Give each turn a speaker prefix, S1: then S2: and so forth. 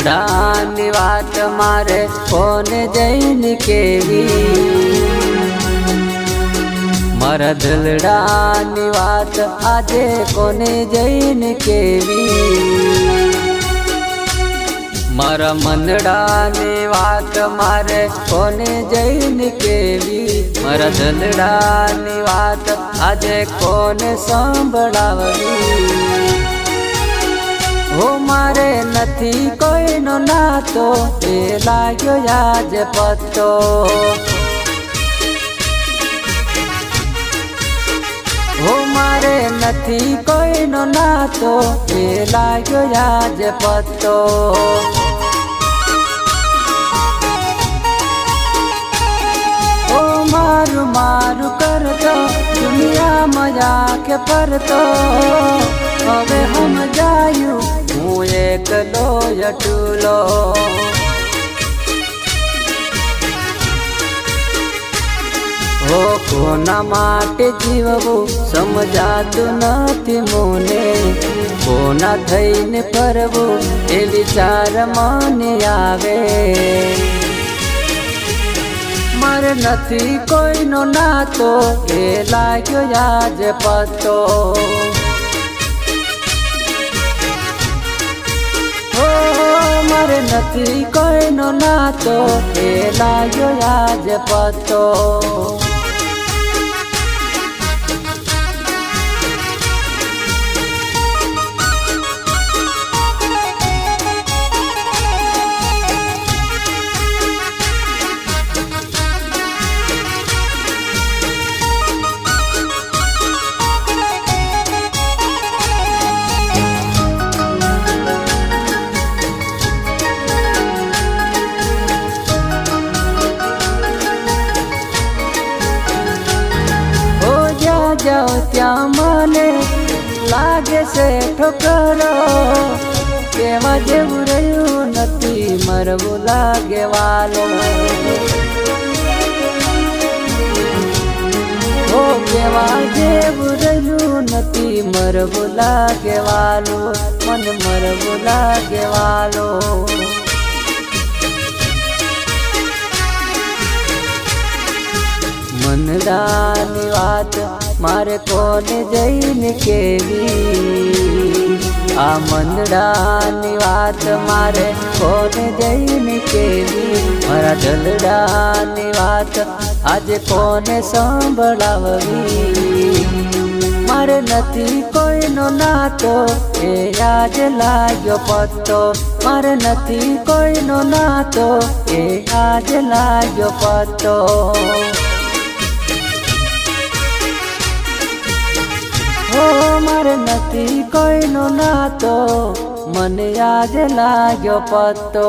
S1: મનડાની વાત મારે કોને જઈને કેવી, મારા દિલડાની વાત આજે કોને જઈને કેવી, મારા મનડાની વાત મારે કોને જઈને કેવી, મારા દિલડાની વાત આજે કોને સંભળાવવી। હો મારે નથી કોઈનો નાતો એ લાગ્યો આજ પત્તો, હો મારે નથી કોઈનો નાતો એ લાગ્યો આજ પત્તો। ઓ મારું મારું કરતો દુનિયામાં આંખે ફરતો, હવે સમજાયું હું એકલો અટુલો। હો કોના માટે જીવવું સમજાતું નથી મને, કોના થઈને ફરવું એ વિચાર મને આવે। મારે નથી કોઈનો નાતો એ લાગ્યો આજ પત્તો, મારે નથી કોઈનો નાતો એ લાગ્યો આજ પત્તો। જાઓ ત્યાં મને લાગે છે ઠોકરો, કેવા જેવું રહ્યું નથી મરવું લાગે વાલો, હો કેવા જેવું રહ્યું નથી મરવું લાગે વાલો, મન મરવું લાગે વાલો। મનડાની વાત મારે કોને જઈને કેવી, આ મનડાની વાત મારે કોને જઈને કેવી, મારા દિલડાની વાત આજે કોને સંભળાવવી। મારે નથી કોઈનો નાતો એ આજ લાગ્યો પત્તો, મારે નથી કોઈનો નાતો એ આજ લાગ્યો પત્તો। હો મારે નથી કોઈનો નાતો મને આજ લાગ્યો પત્તો।